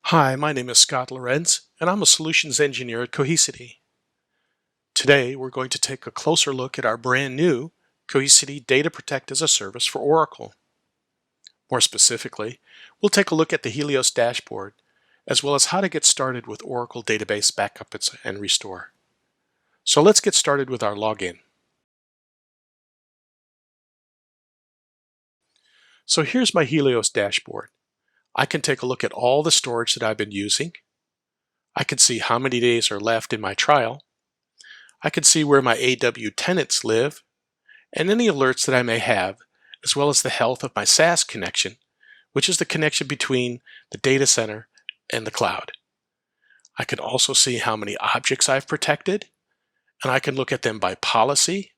Hi, my name is Scott Lorenz, and I'm a solutions engineer at Cohesity. Today, we're going to take a closer look at our brand new Cohesity DataProtect as a service for Oracle. More specifically, we'll take a look at the Helios dashboard, as well as how to get started with Oracle database backups and restore. So let's get started with our login. So here's my Helios dashboard. I can take a look at all the storage that I've been using. I can see how many days are left in my trial. I can see where my AW tenants live and any alerts that I may have, as well as the health of my SaaS connection, which is the connection between the data center and the cloud. I can also see how many objects I've protected, and I can look at them by policy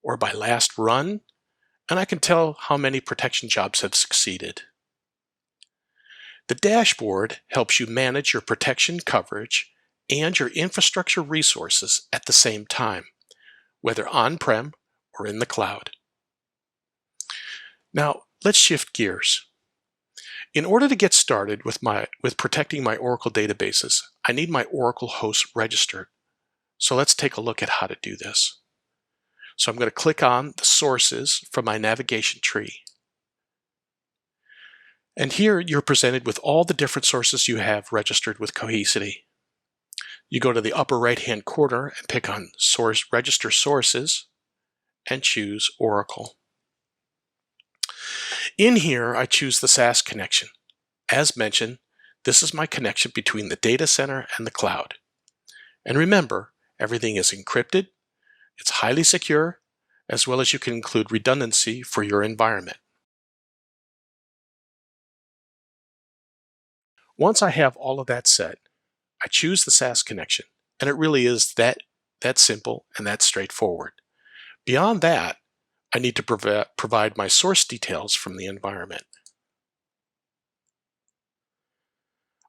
or by last run, and I can tell how many protection jobs have succeeded. The dashboard helps you manage your protection coverage and your infrastructure resources at the same time, whether on-prem or in the cloud. Now, let's shift gears. In order to get started with protecting my Oracle databases, I need my Oracle hosts registered. So let's take a look at how to do this. So I'm going to click on the sources from my navigation tree. And here you're presented with all the different sources you have registered with Cohesity. You go to the upper right-hand corner and pick on Register Sources and choose Oracle. In here, I choose the SaaS connection. As mentioned, this is my connection between the data center and the cloud. And remember, everything is encrypted, it's highly secure, as well as you can include redundancy for your environment. Once I have all of that set, I choose the SaaS connection, and it really is that simple and that straightforward. Beyond that, I need to provide my source details from the environment.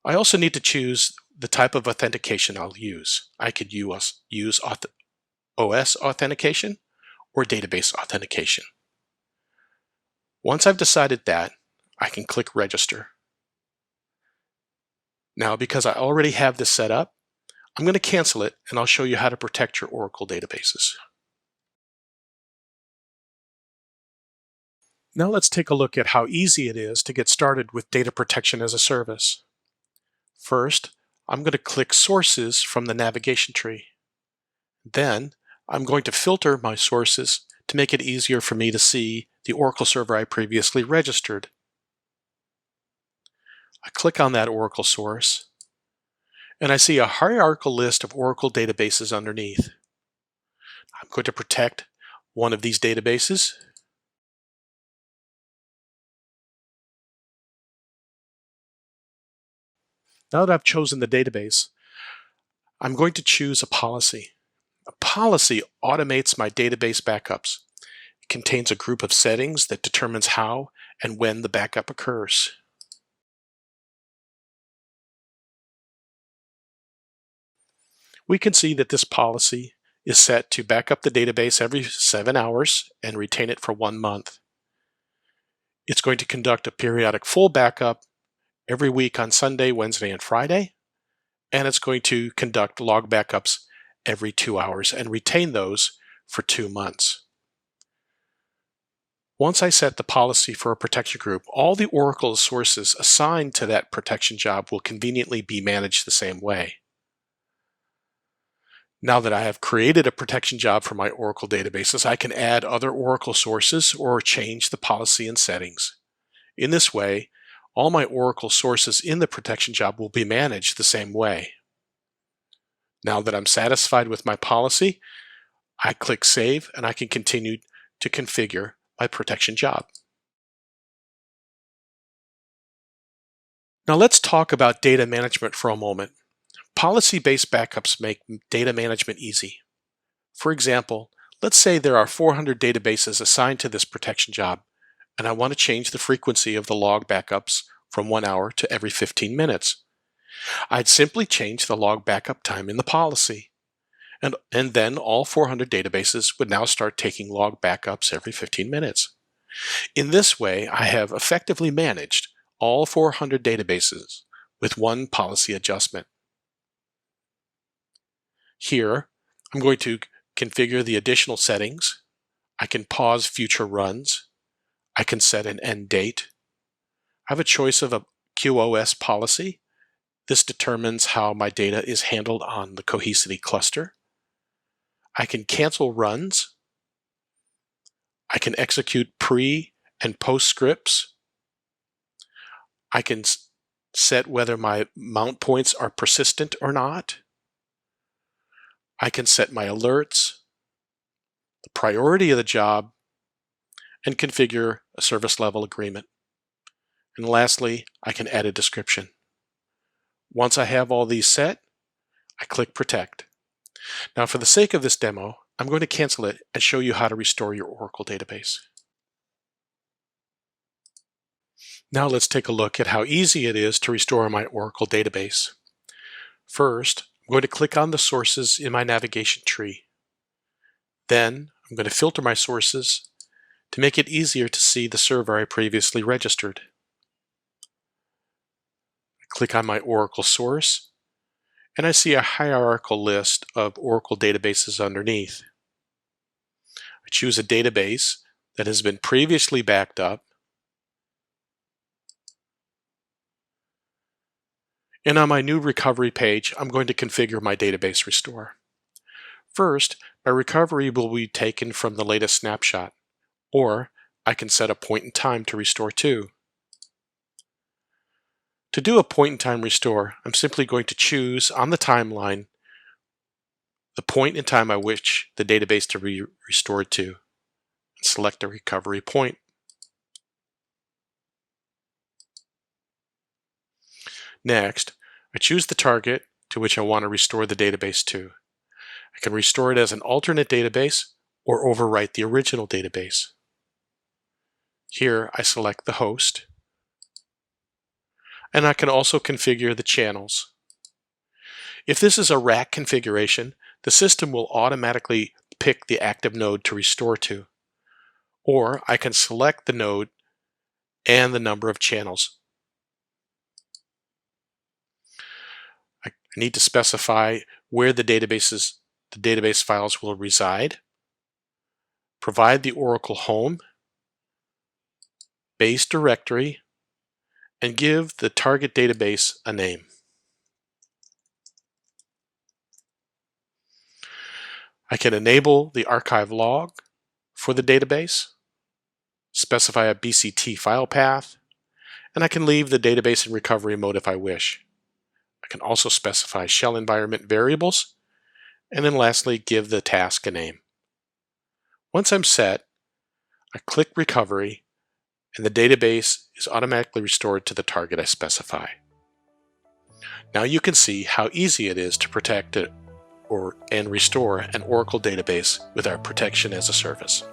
I also need to choose the type of authentication I'll use. I could use OS authentication or database authentication. Once I've decided that, I can click Register. Now, because I already have this set up, I'm going to cancel it, and I'll show you how to protect your Oracle databases. Now let's take a look at how easy it is to get started with data protection as a service. First, I'm going to click Sources from the navigation tree. Then, I'm going to filter my sources to make it easier for me to see the Oracle server I previously registered. I click on that Oracle source, and I see a hierarchical list of Oracle databases underneath. I'm going to protect one of these databases. Now that I've chosen the database, I'm going to choose a policy. A policy automates my database backups. It contains a group of settings that determines how and when the backup occurs. We can see that this policy is set to back up the database every 7 hours and retain it for 1 month. It's going to conduct a periodic full backup every week on Sunday, Wednesday, and Friday, and it's going to conduct log backups every 2 hours and retain those for 2 months. Once I set the policy for a protection group, all the Oracle sources assigned to that protection job will conveniently be managed the same way. Now that I have created a protection job for my Oracle databases, I can add other Oracle sources or change the policy and settings. In this way, all my Oracle sources in the protection job will be managed the same way. Now that I'm satisfied with my policy, I click Save and I can continue to configure my protection job. Now let's talk about data management for a moment. Policy-based backups make data management easy. For example, let's say there are 400 databases assigned to this protection job, and I want to change the frequency of the log backups from 1 hour to every 15 minutes. I'd simply change the log backup time in the policy, and then all 400 databases would now start taking log backups every 15 minutes. In this way, I have effectively managed all 400 databases with one policy adjustment. Here, I'm going to configure the additional settings. I can pause future runs. I can set an end date. I have a choice of a QoS policy. This determines how my data is handled on the Cohesity cluster. I can cancel runs. I can execute pre and post scripts. I can set whether my mount points are persistent or not. I can set my alerts, the priority of the job, and configure a service level agreement. And lastly, I can add a description. Once I have all these set, I click Protect. Now, for the sake of this demo, I'm going to cancel it and show you how to restore your Oracle database. Now let's take a look at how easy it is to restore my Oracle database. First, I'm going to click on the sources in my navigation tree. Then, I'm going to filter my sources to make it easier to see the server I previously registered. I click on my Oracle source, and I see a hierarchical list of Oracle databases underneath. I choose a database that has been previously backed up, and on my new recovery page, I'm going to configure my database restore. First, my recovery will be taken from the latest snapshot, or I can set a point in time to restore to. To do a point in time restore, I'm simply going to choose on the timeline the point in time I wish the database to be restored to, and select a recovery point. Next, I choose the target to which I want to restore the database to. I can restore it as an alternate database or overwrite the original database. Here, I select the host, and I can also configure the channels. If this is a rack configuration, the system will automatically pick the active node to restore to, or I can select the node and the number of channels. I need to specify where the database files will reside, provide the Oracle home, base directory, and give the target database a name. I can enable the archive log for the database, specify a BCT file path, and I can leave the database in recovery mode if I wish. I can also specify shell environment variables, and then lastly give the task a name. Once I'm set, I click Recovery, and the database is automatically restored to the target I specify. Now you can see how easy it is to protect it and restore an Oracle database with our Protection as a Service.